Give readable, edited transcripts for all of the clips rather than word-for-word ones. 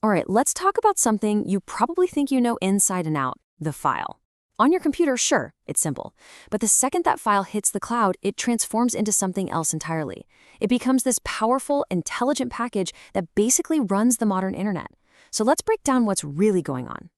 All right, let's talk about something you probably think you know inside and out, the file. On your computer, sure, it's simple. But the second that file hits the cloud, it transforms into something else entirely. It becomes this powerful, intelligent package that basically runs the modern internet. So let's break down what's really going on.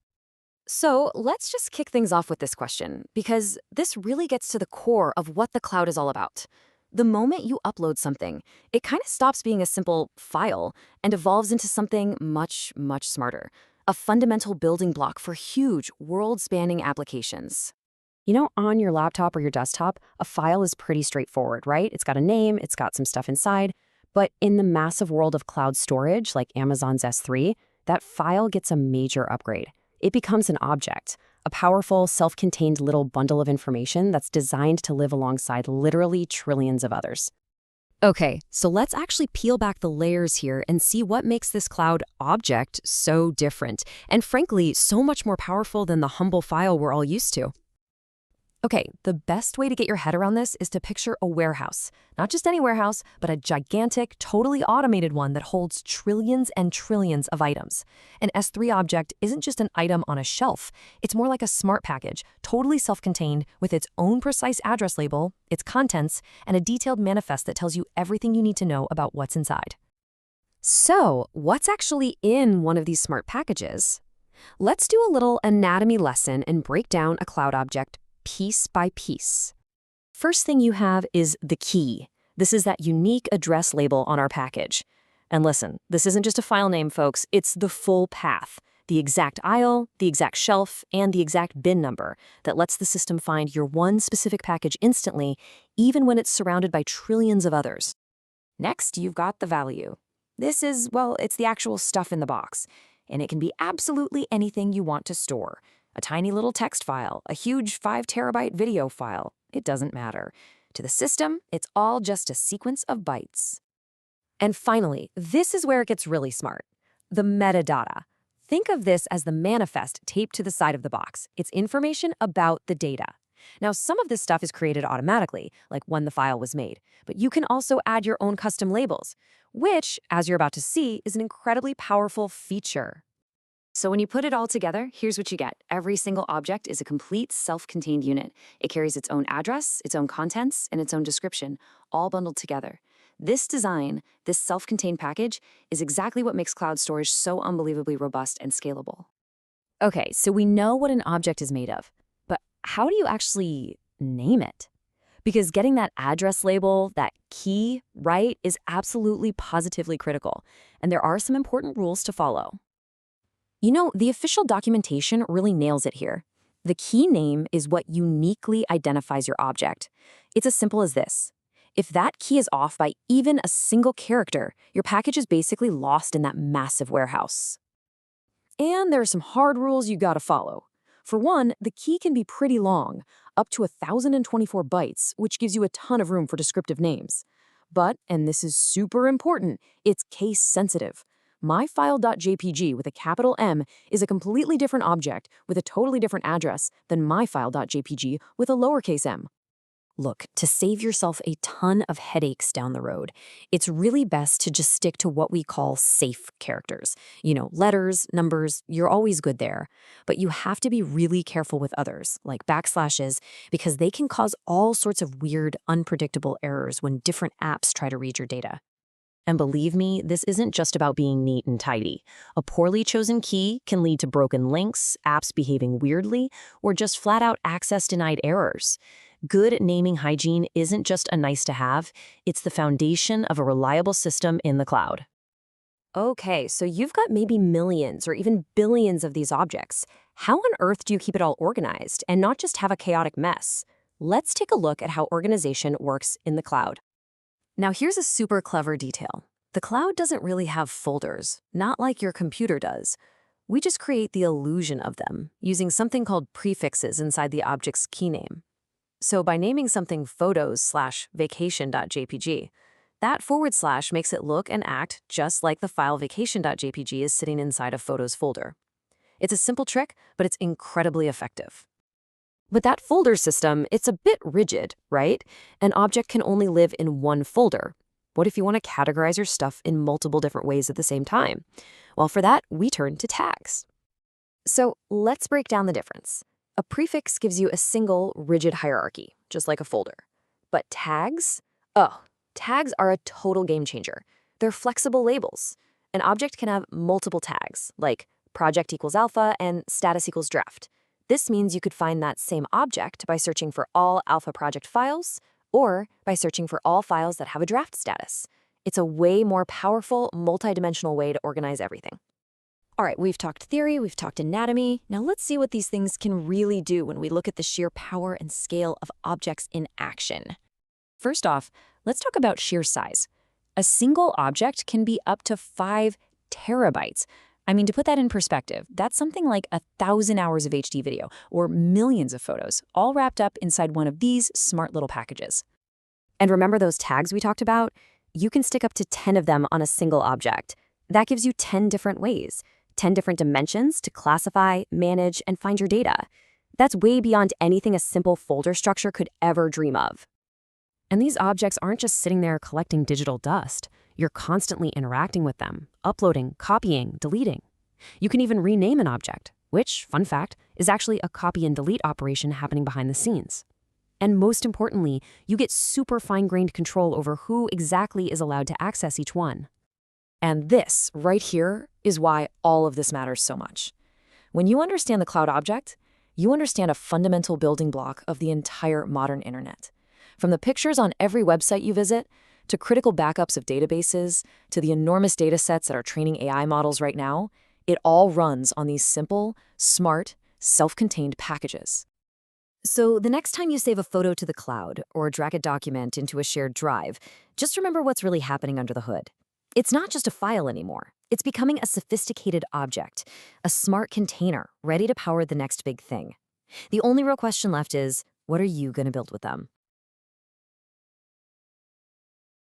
So let's just kick things off with this question, because this really gets to the core of what the cloud is all about. The moment you upload something, it kind of stops being a simple file and evolves into something much, much smarter, a fundamental building block for huge, world-spanning applications. On your laptop or your desktop, a file is pretty straightforward, right? It's got a name, it's got some stuff inside. But in the massive world of cloud storage, like Amazon's S3, that file gets a major upgrade. It becomes an object, a powerful, self-contained little bundle of information that's designed to live alongside literally trillions of others. Okay, so let's actually peel back the layers here and see what makes this cloud object so different, and frankly, so much more powerful than the humble file we're all used to. Okay, the best way to get your head around this is to picture a warehouse. Not just any warehouse, but a gigantic, totally automated one that holds trillions and trillions of items. An S3 object isn't just an item on a shelf. It's more like a smart package, totally self-contained, with its own precise address label, its contents, and a detailed manifest that tells you everything you need to know about what's inside. So, what's actually in one of these smart packages? Let's do a little anatomy lesson and break down a cloud object piece by piece. First thing you have is the key. This is that unique address label on our package. And listen, this isn't just a file name, folks. It's the full path, the exact aisle, the exact shelf, and the exact bin number that lets the system find your one specific package instantly, even when it's surrounded by trillions of others. Next, you've got the value. This is, well, it's the actual stuff in the box, and it can be absolutely anything you want to store. A tiny little text file, a huge 5 terabyte video file. It doesn't matter. To the system, it's all just a sequence of bytes. And finally, this is where it gets really smart. The metadata. Think of this as the manifest taped to the side of the box. It's information about the data. Now, some of this stuff is created automatically, like when the file was made, but you can also add your own custom labels, which, as you're about to see, is an incredibly powerful feature. So when you put it all together, here's what you get. Every single object is a complete self-contained unit. It carries its own address, its own contents, and its own description, all bundled together. This design, this self-contained package, is exactly what makes cloud storage so unbelievably robust and scalable. Okay, so we know what an object is made of, but how do you actually name it? Because getting that address label, that key, right, is absolutely positively critical, and there are some important rules to follow. The official documentation really nails it here. The key name is what uniquely identifies your object. It's as simple as this. If that key is off by even a single character, your package is basically lost in that massive warehouse. And there are some hard rules you gotta follow. For one, the key can be pretty long, up to 1,024 bytes, which gives you a ton of room for descriptive names. But, and this is super important, it's case sensitive. myfile.jpg with a capital M is a completely different object with a totally different address than myfile.jpg with a lowercase m. Look, to save yourself a ton of headaches down the road, it's really best to just stick to what we call safe characters. Letters, numbers, you're always good there. But you have to be really careful with others, like backslashes, because they can cause all sorts of weird, unpredictable errors when different apps try to read your data. And believe me, this isn't just about being neat and tidy. A poorly chosen key can lead to broken links, apps behaving weirdly, or just flat-out access-denied errors. Good naming hygiene isn't just a nice-to-have, it's the foundation of a reliable system in the cloud. Okay, so you've got maybe millions or even billions of these objects. How on earth do you keep it all organized and not just have a chaotic mess? Let's take a look at how organization works in the cloud. Now here's a super clever detail. The cloud doesn't really have folders, not like your computer does. We just create the illusion of them, using something called prefixes inside the object's key name. So by naming something photos/vacation.jpg, that / makes it look and act just like the file vacation.jpg is sitting inside a photos folder. It's a simple trick, but it's incredibly effective. But that folder system, it's a bit rigid, right? An object can only live in one folder. What if you want to categorize your stuff in multiple different ways at the same time? Well, for that, we turn to tags. So let's break down the difference. A prefix gives you a single, rigid hierarchy, just like a folder. But tags? Oh, tags are a total game changer. They're flexible labels. An object can have multiple tags, like project equals alpha and status equals draft. This means you could find that same object by searching for all alpha project files or by searching for all files that have a draft status. It's a way more powerful, multidimensional way to organize everything. All right, we've talked theory, we've talked anatomy. Now let's see what these things can really do when we look at the sheer power and scale of objects in action. First off, let's talk about sheer size. A single object can be up to 5 terabytes. I mean, to put that in perspective, that's something like 1,000 hours of HD video or millions of photos, all wrapped up inside one of these smart little packages. And remember those tags we talked about? You can stick up to 10 of them on a single object. That gives you 10 different ways, 10 different dimensions to classify, manage, and find your data. That's way beyond anything a simple folder structure could ever dream of. And these objects aren't just sitting there collecting digital dust. You're constantly interacting with them, uploading, copying, deleting. You can even rename an object, which, fun fact, is actually a copy and delete operation happening behind the scenes. And most importantly, you get super fine-grained control over who exactly is allowed to access each one. And this, right here, is why all of this matters so much. When you understand the cloud object, you understand a fundamental building block of the entire modern internet. From the pictures on every website you visit, to critical backups of databases, to the enormous data sets that are training AI models right now, it all runs on these simple, smart, self-contained packages. So the next time you save a photo to the cloud or drag a document into a shared drive, just remember what's really happening under the hood. It's not just a file anymore. It's becoming a sophisticated object, a smart container ready to power the next big thing. The only real question left is, what are you going to build with them?